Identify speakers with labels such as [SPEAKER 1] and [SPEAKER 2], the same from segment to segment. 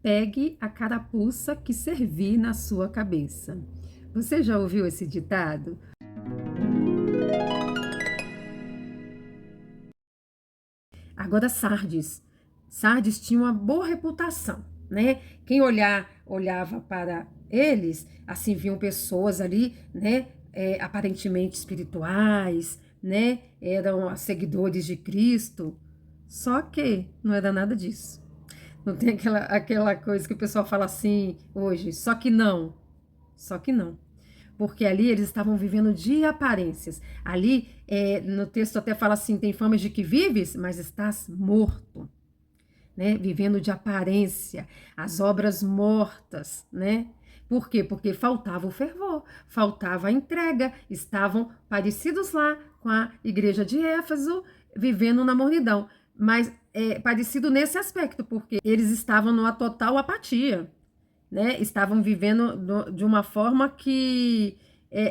[SPEAKER 1] pegue a carapuça que servir na sua cabeça. Você já ouviu esse ditado? Agora, Sardes tinha uma boa reputação, né? Quem olhava para eles, assim, viam pessoas ali, né? Aparentemente espirituais, né? Eram seguidores de Cristo. Só que não era nada disso. Não tem aquela coisa que o pessoal fala assim hoje, só que não. Só que não. Porque ali eles estavam vivendo de aparências. Ali, no texto até fala assim: tem fama de que vives, mas estás morto, né? Vivendo de aparência, as obras mortas, né? Por quê? Porque faltava o fervor, faltava a entrega, estavam parecidos lá com a igreja de Éfeso, vivendo na mornidão. Mas parecido nesse aspecto, porque eles estavam numa total apatia, né? Estavam vivendo de uma forma que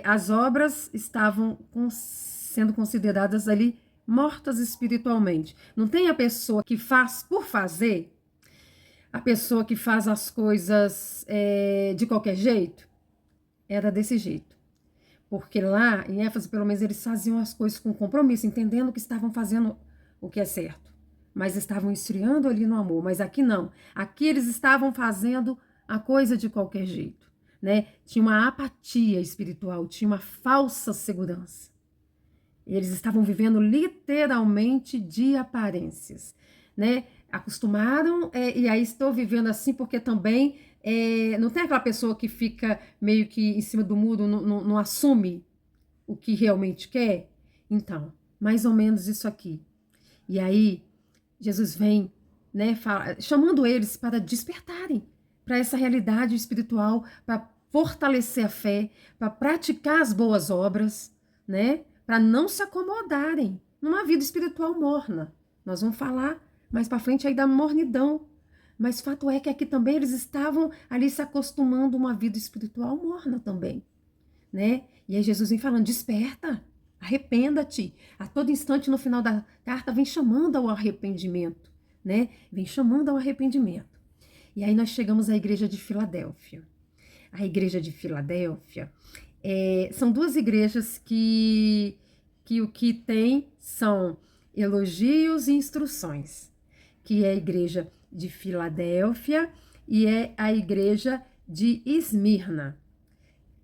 [SPEAKER 1] as obras estavam sendo consideradas ali mortas espiritualmente. Não tem a pessoa que faz por fazer, a pessoa que faz as coisas de qualquer jeito. Era desse jeito. Porque lá em Éfeso, pelo menos, eles faziam as coisas com compromisso, entendendo que estavam fazendo o que é certo. Mas estavam esfriando ali no amor. Mas aqui não. Aqui eles estavam fazendo a coisa de qualquer jeito, né? Tinha uma apatia espiritual, tinha uma falsa segurança. Eles estavam vivendo literalmente de aparências, né? Acostumaram, e aí estou vivendo assim porque também não tem aquela pessoa que fica meio que em cima do muro, não assume o que realmente quer? Então, mais ou menos isso aqui. E aí, Jesus vem, né, chamando eles para despertarem para essa realidade espiritual, para fortalecer a fé, para praticar as boas obras, né, para não se acomodarem numa vida espiritual morna. Nós vamos falar mais para frente aí da mornidão. Mas fato é que aqui também eles estavam ali se acostumando a uma vida espiritual morna também, né? E aí Jesus vem falando: desperta, arrependa-te. A todo instante no final da carta vem chamando ao arrependimento, né? Vem chamando ao arrependimento. E aí nós chegamos à igreja de Filadélfia. A igreja de Filadélfia são duas igrejas que o que tem são elogios e instruções, que é a igreja de Filadélfia e é a igreja de Esmirna.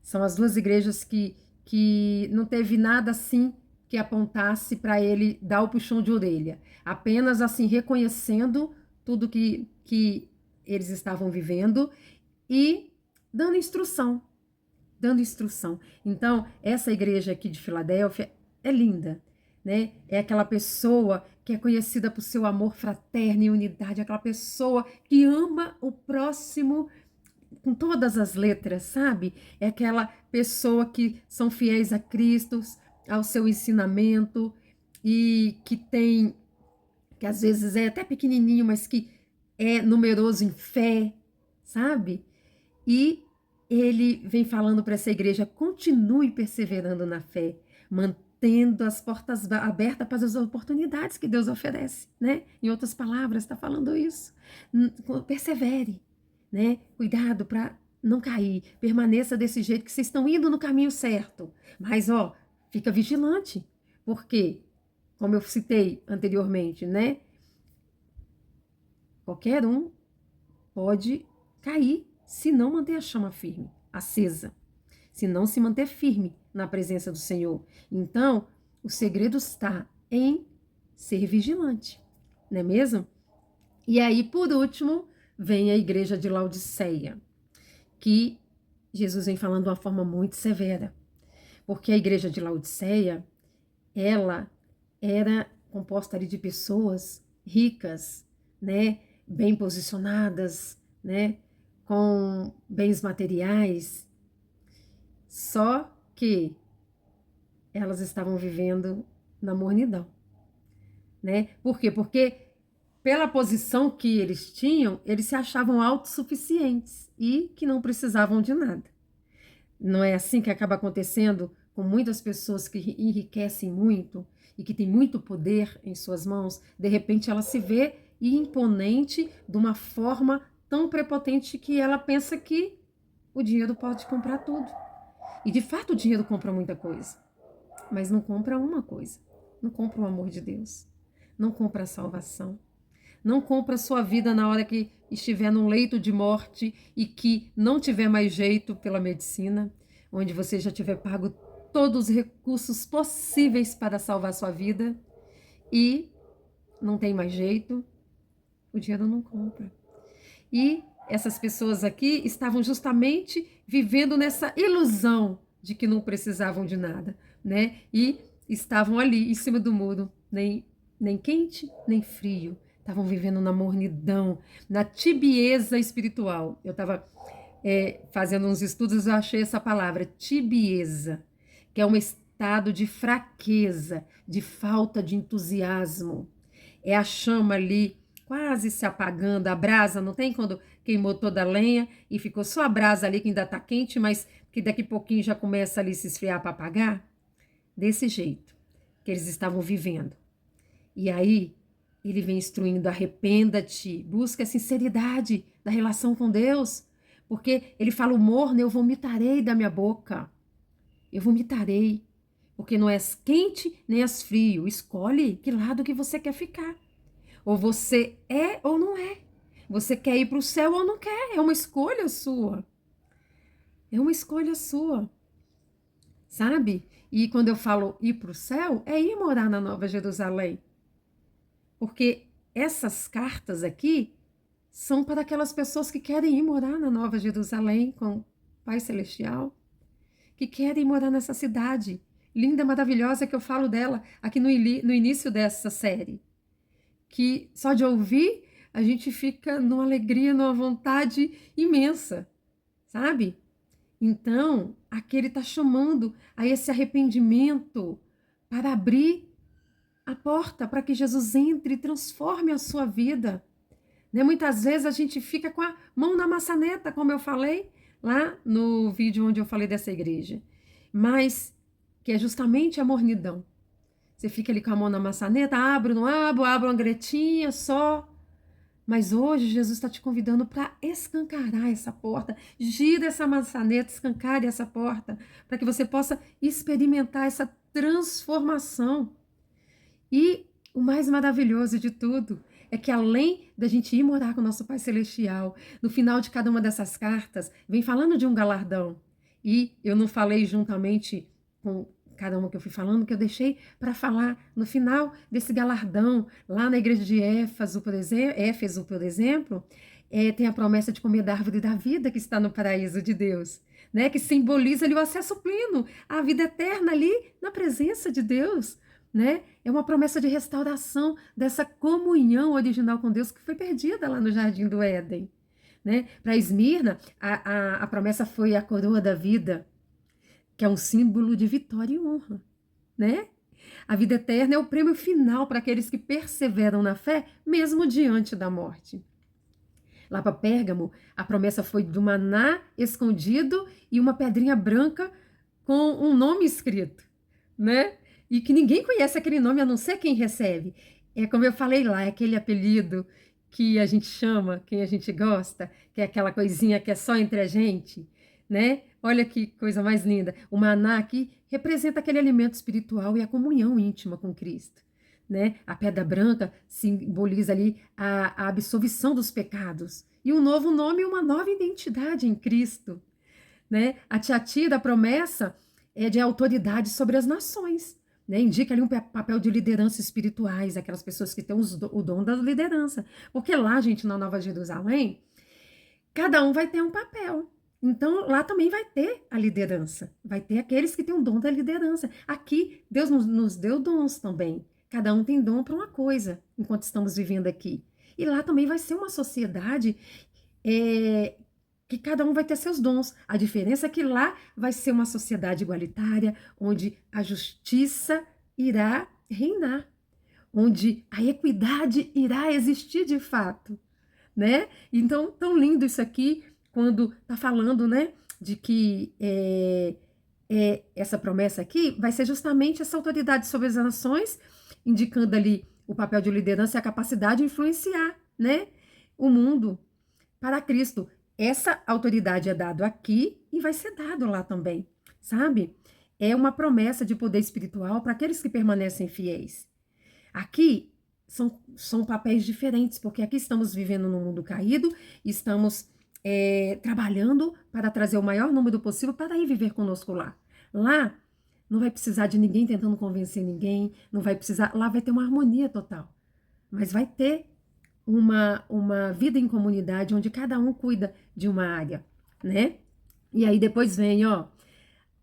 [SPEAKER 1] São as duas igrejas que não teve nada assim que apontasse para ele dar o puxão de orelha, apenas assim reconhecendo tudo que eles estavam vivendo e dando instrução, dando instrução. Então, essa igreja aqui de Filadélfia é linda, né? É aquela pessoa que é conhecida por seu amor fraterno e unidade, aquela pessoa que ama o próximo com todas as letras, sabe? É aquela pessoa que são fiéis a Cristo, ao seu ensinamento e que tem, que às vezes é até pequenininho, mas que é numeroso em fé, sabe? E ele vem falando para essa igreja: continue perseverando na fé, mantendo as portas abertas para as oportunidades que Deus oferece, né? Em outras palavras, está falando isso. Persevere, né? Cuidado para não cair, permaneça desse jeito que vocês estão indo no caminho certo. Mas, ó, fica vigilante, porque, como eu citei anteriormente, né? Qualquer um pode cair se não manter a chama firme, acesa, se não se manter firme na presença do Senhor. Então, o segredo está em ser vigilante, não é mesmo? E aí, por último, vem a igreja de Laodiceia, que Jesus vem falando de uma forma muito severa, porque a igreja de Laodiceia, ela era composta ali de pessoas ricas, né, bem posicionadas, né, com bens materiais, só que elas estavam vivendo na mornidão, né? Por quê? Porque pela posição que eles tinham, eles se achavam autossuficientes e que não precisavam de nada. Não é assim que acaba acontecendo com muitas pessoas que enriquecem muito e que têm muito poder em suas mãos? De repente ela se vê imponente de uma forma tão prepotente que ela pensa que o dinheiro pode comprar tudo. E de fato o dinheiro compra muita coisa, mas não compra uma coisa. Não compra o amor de Deus. Não compra a salvação. Não compra a sua vida na hora que estiver num leito de morte e que não tiver mais jeito pela medicina, onde você já tiver pago todos os recursos possíveis para salvar sua vida e não tem mais jeito, o dinheiro não compra. E essas pessoas aqui estavam justamente vivendo nessa ilusão de que não precisavam de nada, né? E estavam ali em cima do muro, nem quente, nem frio. Estavam vivendo na mornidão, na tibieza espiritual. Eu estava fazendo uns estudos, eu achei essa palavra, tibieza, que é um estado de fraqueza, de falta de entusiasmo. É a chama ali quase se apagando, a brasa, não tem quando queimou toda a lenha e ficou só a brasa ali que ainda está quente, mas que daqui a pouquinho já começa ali a se esfriar para apagar? Desse jeito que eles estavam vivendo. E aí ele vem instruindo, arrependa-te, busca a sinceridade da relação com Deus, porque ele fala, o morno eu vomitarei da minha boca, eu vomitarei, porque não és quente nem és frio, escolhe que lado que você quer ficar. Ou você é ou não é. Você quer ir para o céu ou não quer. É uma escolha sua. É uma escolha sua. Sabe? E quando eu falo ir para o céu, é ir morar na Nova Jerusalém. Porque essas cartas aqui são para aquelas pessoas que querem ir morar na Nova Jerusalém com o Pai Celestial, que querem morar nessa cidade linda, maravilhosa, que eu falo dela aqui no início dessa série. Que só de ouvir a gente fica numa alegria, numa vontade imensa, sabe? Então, aqui ele está chamando a esse arrependimento para abrir a porta para que Jesus entre e transforme a sua vida. Né? Muitas vezes a gente fica com a mão na maçaneta, como eu falei lá no vídeo onde eu falei dessa igreja, mas que é justamente a mornidão. Você fica ali com a mão na maçaneta, abro, não abro, abro uma gretinha só. Mas hoje Jesus está te convidando para escancarar essa porta. Gira essa maçaneta, escancare essa porta, para que você possa experimentar essa transformação. E o mais maravilhoso de tudo é que além da gente ir morar com o nosso Pai Celestial, no final de cada uma dessas cartas, vem falando de um galardão. E eu não falei juntamente com cada uma que eu fui falando, que eu deixei para falar no final desse galardão, lá na igreja de Éfeso, por exemplo, tem a promessa de comer da árvore da vida que está no paraíso de Deus, né? Que simboliza ali o acesso pleno, a vida eterna ali na presença de Deus, né? É uma promessa de restauração dessa comunhão original com Deus que foi perdida lá no Jardim do Éden, né? Para Esmirna, a promessa foi a coroa da vida, que é um símbolo de vitória e honra, né? A vida eterna é o prêmio final para aqueles que perseveram na fé, mesmo diante da morte. Lá para Pérgamo, a promessa foi do maná escondido e uma pedrinha branca com um nome escrito, né? E que ninguém conhece aquele nome a não ser quem recebe. É como eu falei lá, é aquele apelido que a gente chama, quem a gente gosta, que é aquela coisinha que é só entre a gente, né? Olha que coisa mais linda. O maná aqui representa aquele alimento espiritual e a comunhão íntima com Cristo, né? A pedra branca simboliza ali a absolvição dos pecados e um novo nome e uma nova identidade em Cristo, né? A tiatira, a promessa, é de autoridade sobre as nações, né? Indica ali um papel de liderança espirituais, aquelas pessoas que têm o dom da liderança. Porque lá, gente, na Nova Jerusalém, cada um vai ter um papel. Então, lá também vai ter a liderança. Vai ter aqueles que têm o dom da liderança. Aqui, Deus nos deu dons também. Cada um tem dom para uma coisa, enquanto estamos vivendo aqui. E lá também vai ser uma sociedade que cada um vai ter seus dons. A diferença é que lá vai ser uma sociedade igualitária, onde a justiça irá reinar, onde a equidade irá existir de fato, né? Então, tão lindo isso aqui, quando está falando, né, de que essa promessa aqui vai ser justamente essa autoridade sobre as nações, indicando ali o papel de liderança e a capacidade de influenciar, né, o mundo. para Cristo. Essa autoridade é dado aqui e vai ser dado lá também, sabe? É uma promessa de poder espiritual para aqueles que permanecem fiéis. Aqui são papéis diferentes, porque aqui estamos vivendo num mundo caído, estamos trabalhando para trazer o maior número possível para ir viver conosco lá. Lá não vai precisar de ninguém tentando convencer ninguém, não vai precisar, lá vai ter uma harmonia total, mas vai ter uma vida em comunidade onde cada um cuida de uma área, né? E aí depois vem, ó,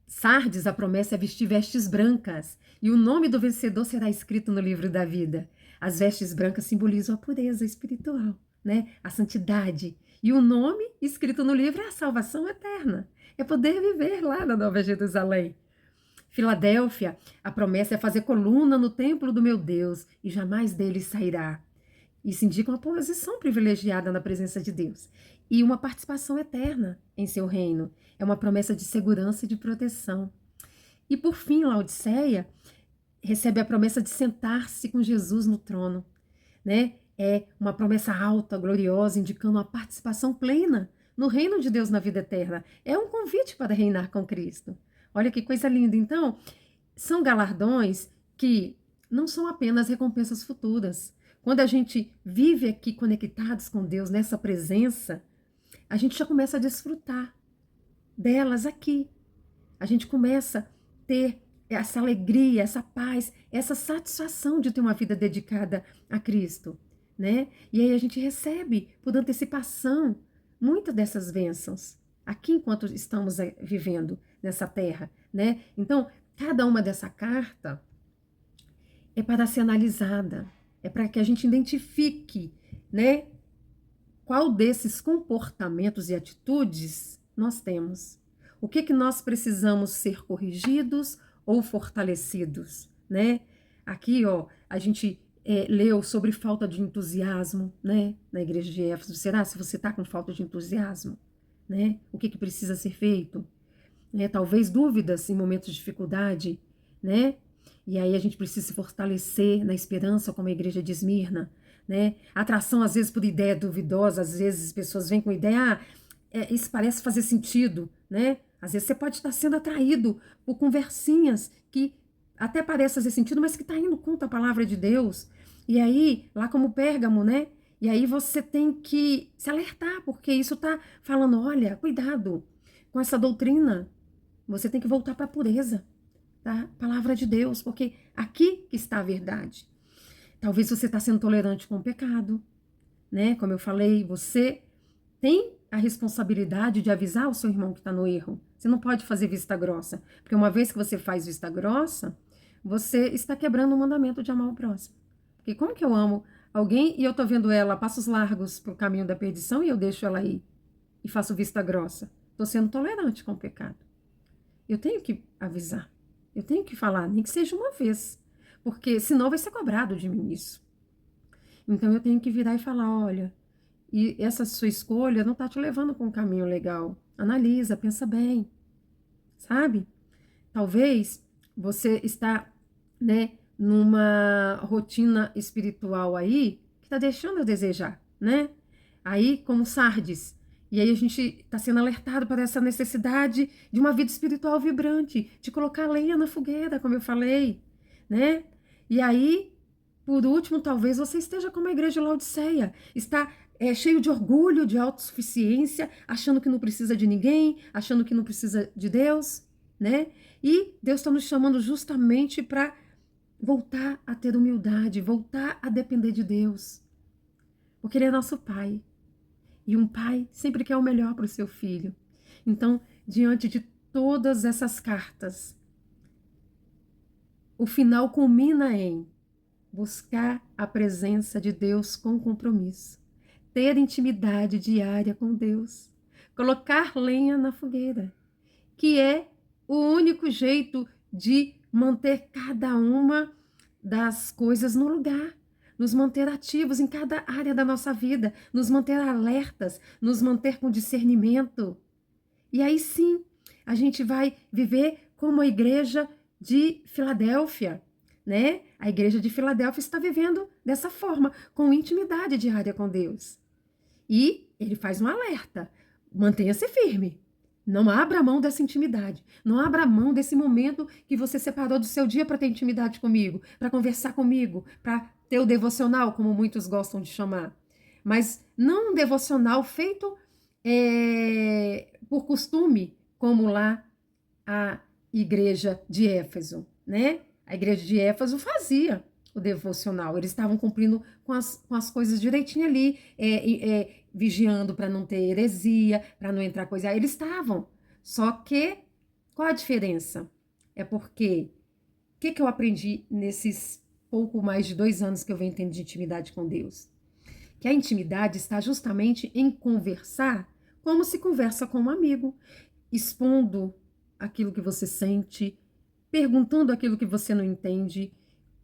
[SPEAKER 1] Sardes, a promessa é vestir vestes brancas, e o nome do vencedor será escrito no livro da vida. As vestes brancas simbolizam a pureza espiritual, né? A santidade. E o nome escrito no livro é a salvação eterna. É poder viver lá na Nova Jerusalém. Filadélfia, a promessa é fazer coluna no templo do meu Deus, e jamais dele sairá. Isso indica uma posição privilegiada na presença de Deus e uma participação eterna em seu reino. É uma promessa de segurança e de proteção. E por fim, Laodiceia recebe a promessa de sentar-se com Jesus no trono, né? É uma promessa alta, gloriosa, indicando uma participação plena no reino de Deus na vida eterna. É um convite para reinar com Cristo. Olha que coisa linda. Então, são galardões que não são apenas recompensas futuras. Quando a gente vive aqui conectados com Deus, nessa presença, a gente já começa a desfrutar delas aqui. A gente começa a ter essa alegria, essa paz, essa satisfação de ter uma vida dedicada a Cristo, né? E aí a gente recebe, por antecipação, muitas dessas bênçãos aqui enquanto estamos vivendo nessa terra, né? Então, cada uma dessa carta é para ser analisada, é para que a gente identifique, né, qual desses comportamentos e atitudes nós temos. O que nós precisamos ser corrigidos ou fortalecidos, né? Aqui, ó, a gente leu sobre falta de entusiasmo, né, na igreja de Éfeso. Será se você está com falta de entusiasmo, né? O que precisa ser feito? Talvez dúvidas em momentos de dificuldade, né? E aí a gente precisa se fortalecer na esperança, como a igreja de Esmirna, né? Atração, às vezes, por ideia duvidosa, às vezes as pessoas vêm com ideia, isso parece fazer sentido, né? Às vezes você pode estar sendo atraído por conversinhas que até parece fazer sentido, mas que está indo contra a palavra de Deus. E aí, lá como Pérgamo, né? E aí você tem que se alertar, porque isso está falando, olha, cuidado com essa doutrina. Você tem que voltar para a pureza da palavra de Deus, porque aqui que está a verdade. Talvez você está sendo tolerante com o pecado, né? Como eu falei, você tem a responsabilidade de avisar o seu irmão que está no erro. Você não pode fazer vista grossa, porque uma vez que você faz vista grossa, você está quebrando o mandamento de amar o próximo. Porque como que eu amo alguém e eu estou vendo ela a passos largos para o caminho da perdição e eu deixo ela ir e faço vista grossa? Estou sendo tolerante com o pecado. Eu tenho que avisar. Eu tenho que falar, nem que seja uma vez. Porque senão vai ser cobrado de mim isso. Então eu tenho que virar e falar, olha, e essa sua escolha não está te levando para um caminho legal. Analisa, pensa bem, sabe? Talvez você está, né, numa rotina espiritual aí que está deixando a desejar, né? Aí, como Sardes. E aí a gente está sendo alertado para essa necessidade de uma vida espiritual vibrante, de colocar lenha na fogueira, como eu falei, né? E aí, por último, talvez você esteja como a igreja de Laodiceia, está cheio de orgulho, de autossuficiência, achando que não precisa de ninguém, achando que não precisa de Deus, né? E Deus está nos chamando justamente para voltar a ter humildade, voltar a depender de Deus, porque Ele é nosso Pai. E um pai sempre quer o melhor para o seu filho. Então, diante de todas essas cartas, o final culmina em buscar a presença de Deus com compromisso, ter intimidade diária com Deus, colocar lenha na fogueira, que é o único jeito de manter cada uma das coisas no lugar, nos manter ativos em cada área da nossa vida, nos manter alertas, nos manter com discernimento. E aí sim, a gente vai viver como a igreja de Filadélfia, né? A igreja de Filadélfia está vivendo dessa forma, com intimidade diária com Deus. E ele faz um alerta. Mantenha-se firme. Não abra mão dessa intimidade. Não abra mão desse momento que você separou do seu dia para ter intimidade comigo, para conversar comigo, para ter o devocional, como muitos gostam de chamar. Mas não um devocional feito por costume, como lá a igreja de Éfeso, né? A igreja de Éfeso fazia o devocional, eles estavam cumprindo com as coisas direitinho ali, vigiando para não ter heresia, para não entrar coisa. Eles estavam. Só que, qual a diferença? É porque, o que eu aprendi nesses pouco mais de 2 anos que eu venho tendo de intimidade com Deus? Que a intimidade está justamente em conversar como se conversa com um amigo, expondo aquilo que você sente, perguntando aquilo que você não entende,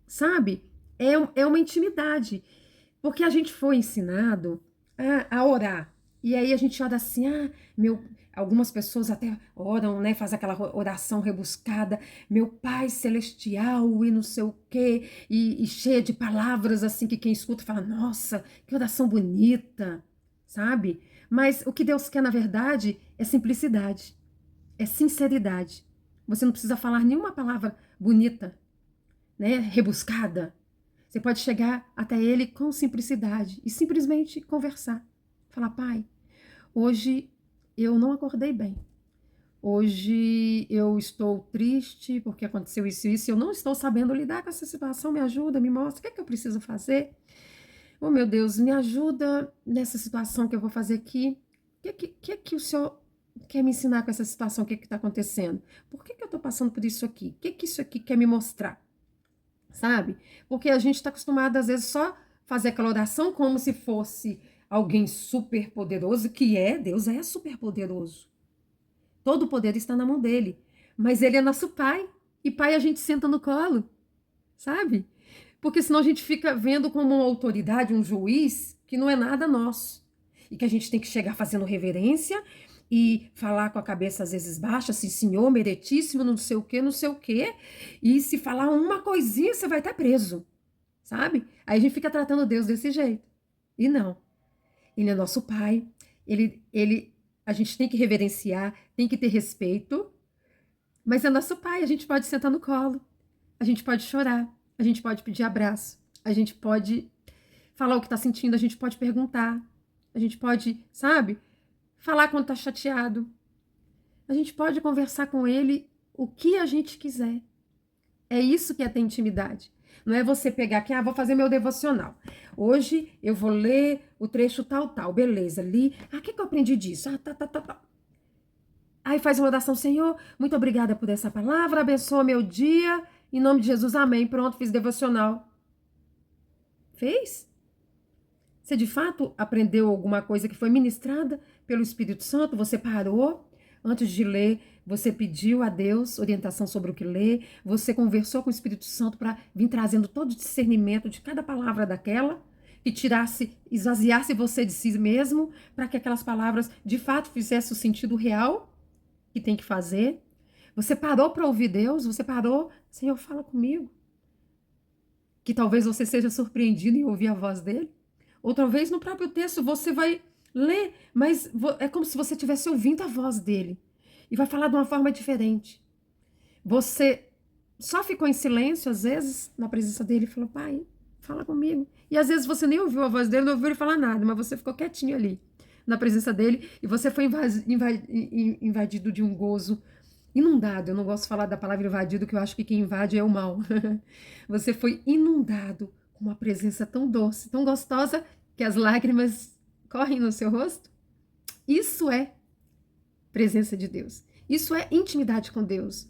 [SPEAKER 1] sabe? É uma intimidade, porque a gente foi ensinado a orar, e aí a gente ora assim, algumas pessoas até oram, né, faz aquela oração rebuscada, meu Pai Celestial e não sei o quê, e cheia de palavras assim que quem escuta fala, nossa, que oração bonita, sabe? Mas o que Deus quer, na verdade, é simplicidade, é sinceridade. Você não precisa falar nenhuma palavra bonita, né, rebuscada. Você pode chegar até ele com simplicidade e simplesmente conversar. Falar, Pai, hoje eu não acordei bem. Hoje eu estou triste porque aconteceu isso e isso. Eu não estou sabendo lidar com essa situação. Me ajuda, me mostra. O que é que eu preciso fazer? Oh, meu Deus, me ajuda nessa situação que eu vou fazer aqui. O que é que o Senhor quer me ensinar com essa situação? O que está acontecendo? Por que eu estou passando por isso aqui? O que isso aqui quer me mostrar? Sabe? Porque a gente está acostumado, às vezes, só fazer aquela oração como se fosse alguém super poderoso, que Deus é super poderoso. Todo o poder está na mão dele. Mas ele é nosso pai. E pai a gente senta no colo, sabe? Porque senão a gente fica vendo como uma autoridade, um juiz, que não é nada nosso. E que a gente tem que chegar fazendo reverência e falar com a cabeça às vezes baixa, assim, senhor, meritíssimo, não sei o quê, não sei o quê. E se falar uma coisinha, você vai estar preso, sabe? Aí a gente fica tratando Deus desse jeito. E não. Ele é nosso pai. A gente tem que reverenciar, tem que ter respeito. Mas é nosso pai, a gente pode sentar no colo. A gente pode chorar. A gente pode pedir abraço. A gente pode falar o que está sentindo. A gente pode perguntar. A gente pode, sabe? Falar quando está chateado. A gente pode conversar com ele o que a gente quiser. É isso que é ter intimidade. Não é você pegar aqui, vou fazer meu devocional. Hoje eu vou ler o trecho tal, beleza, li. O que eu aprendi disso? Tá. Aí faz uma oração, Senhor, muito obrigada por essa palavra, abençoa meu dia, em nome de Jesus, amém. Pronto, fiz devocional. Fez? Você de fato aprendeu alguma coisa que foi ministrada pelo Espírito Santo? Você parou antes de ler, você pediu a Deus orientação sobre o que ler, você conversou com o Espírito Santo para vir trazendo todo o discernimento de cada palavra daquela, que tirasse, esvaziasse você de si mesmo, para que aquelas palavras de fato fizessem o sentido real que tem que fazer. Você parou para ouvir Deus, você parou, Senhor, fala comigo. Que talvez você seja surpreendido em ouvir a voz dele. Ou talvez no próprio texto você vai ler, mas é como se você estivesse ouvindo a voz dele. E vai falar de uma forma diferente. Você só ficou em silêncio, às vezes, na presença dele e falou, Pai, fala comigo. E às vezes você nem ouviu a voz dele, não ouviu ele falar nada, mas você ficou quietinho ali, na presença dele, e você foi invadido de um gozo inundado. Eu não gosto de falar da palavra invadido, que eu acho que quem invade é o mal. Você foi inundado com uma presença tão doce, tão gostosa, que as lágrimas correm no seu rosto. Isso é presença de Deus. Isso é intimidade com Deus.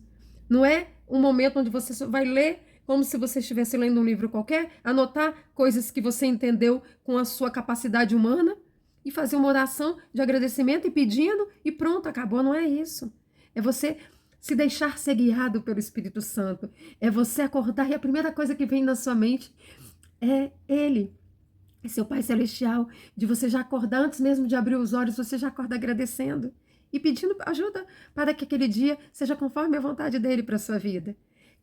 [SPEAKER 1] Não é um momento onde você vai ler como se você estivesse lendo um livro qualquer, anotar coisas que você entendeu com a sua capacidade humana e fazer uma oração de agradecimento e pedindo e pronto, acabou. Não é isso. É você se deixar ser guiado pelo Espírito Santo. É você acordar e a primeira coisa que vem na sua mente é Ele. É seu Pai Celestial. De você já acordar antes mesmo de abrir os olhos, você já acorda agradecendo e pedindo ajuda para que aquele dia seja conforme a vontade dele para a sua vida.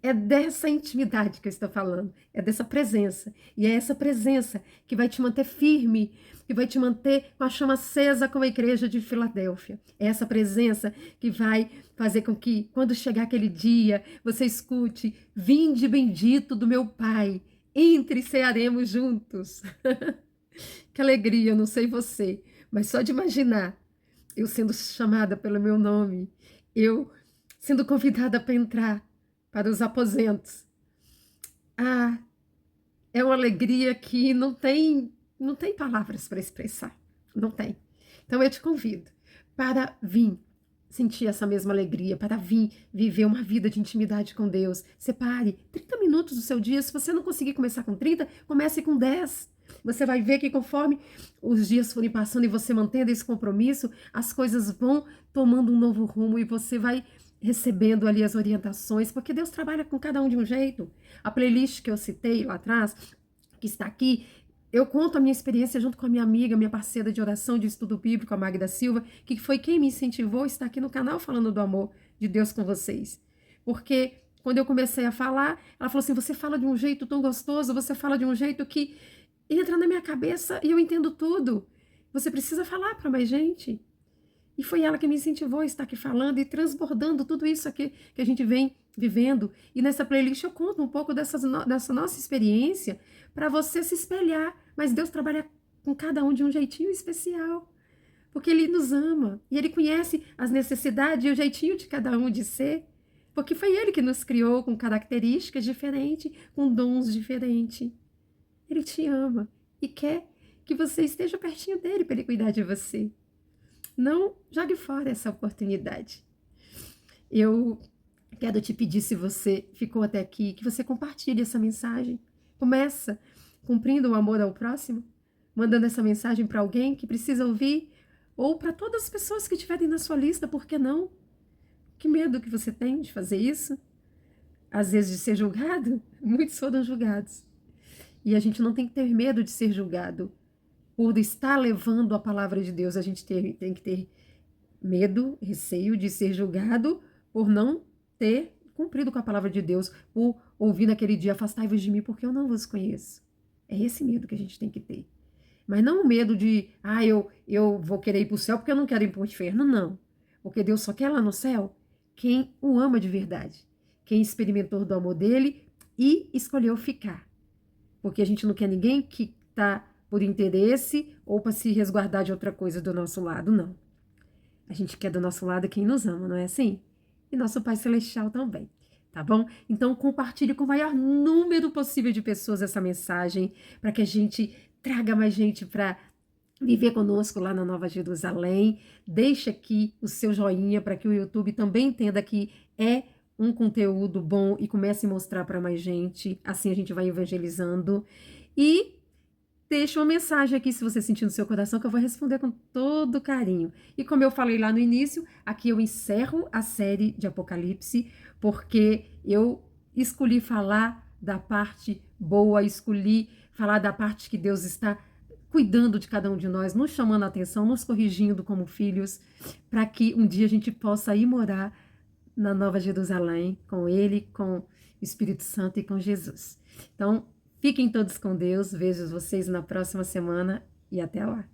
[SPEAKER 1] É dessa intimidade que eu estou falando, é dessa presença. E é essa presença que vai te manter firme, que vai te manter com a chama acesa como a igreja de Filadélfia. É essa presença que vai fazer com que, quando chegar aquele dia, você escute: Vinde bendito do meu Pai, entre e cearemos juntos. Que alegria, eu não sei você, mas só de imaginar eu sendo chamada pelo meu nome, eu sendo convidada para entrar para os aposentos. Ah, é uma alegria que não tem palavras para expressar. Não tem. Então eu te convido para vir sentir essa mesma alegria, para vir viver uma vida de intimidade com Deus. Separe 30 minutos do seu dia. Se você não conseguir começar com 30, comece com 10. Você vai ver que conforme os dias forem passando e você mantendo esse compromisso, as coisas vão tomando um novo rumo e você vai recebendo ali as orientações, porque Deus trabalha com cada um de um jeito. A playlist que eu citei lá atrás, que está aqui, eu conto a minha experiência junto com a minha amiga, minha parceira de oração, de estudo bíblico, a Magda Silva, que foi quem me incentivou a estar aqui no canal falando do amor de Deus com vocês. Porque quando eu comecei a falar, ela falou assim: você fala de um jeito tão gostoso, você fala de um jeito que entra na minha cabeça e eu entendo tudo. Você precisa falar para mais gente. E foi ela que me incentivou a estar aqui falando e transbordando tudo isso aqui que a gente vem vivendo. E nessa playlist eu conto um pouco dessa nossa experiência para você se espelhar. Mas Deus trabalha com cada um de um jeitinho especial. Porque Ele nos ama. E Ele conhece as necessidades e o jeitinho de cada um de ser. Porque foi Ele que nos criou com características diferentes, com dons diferentes. Ele te ama e quer que você esteja pertinho dele para Ele cuidar de você. Não jogue fora essa oportunidade. Eu quero te pedir, se você ficou até aqui, que você compartilhe essa mensagem. Começa cumprindo o amor ao próximo, mandando essa mensagem para alguém que precisa ouvir, ou para todas as pessoas que estiverem na sua lista, por que não? Que medo que você tem de fazer isso? Às vezes de ser julgado? Muitos foram julgados. E a gente não tem que ter medo de ser julgado. Por estar levando a palavra de Deus, a gente tem que ter medo, receio de ser julgado por não ter cumprido com a palavra de Deus, por ouvir naquele dia: afastai-vos de mim porque eu não vos conheço. É esse medo que a gente tem que ter. Mas não o medo de, eu vou querer ir para o céu porque eu não quero ir para o inferno, não. Porque Deus só quer lá no céu quem o ama de verdade, quem experimentou do amor dele e escolheu ficar. Porque a gente não quer ninguém que está por interesse ou para se resguardar de outra coisa do nosso lado, não. A gente quer do nosso lado quem nos ama, não é assim? E nosso Pai Celestial também, tá bom? Então compartilhe com o maior número possível de pessoas essa mensagem, para que a gente traga mais gente para viver conosco lá na Nova Jerusalém. Deixa aqui o seu joinha para que o YouTube também entenda que é um conteúdo bom e comece a mostrar para mais gente. Assim a gente vai evangelizando. E deixa uma mensagem aqui, se você sentir no seu coração, que eu vou responder com todo carinho. E como eu falei lá no início, aqui eu encerro a série de Apocalipse, porque eu escolhi falar da parte boa, escolhi falar da parte que Deus está cuidando de cada um de nós, nos chamando a atenção, nos corrigindo como filhos, para que um dia a gente possa ir morar na Nova Jerusalém, com Ele, com o Espírito Santo e com Jesus. Então, fiquem todos com Deus, vejo vocês na próxima semana e até lá.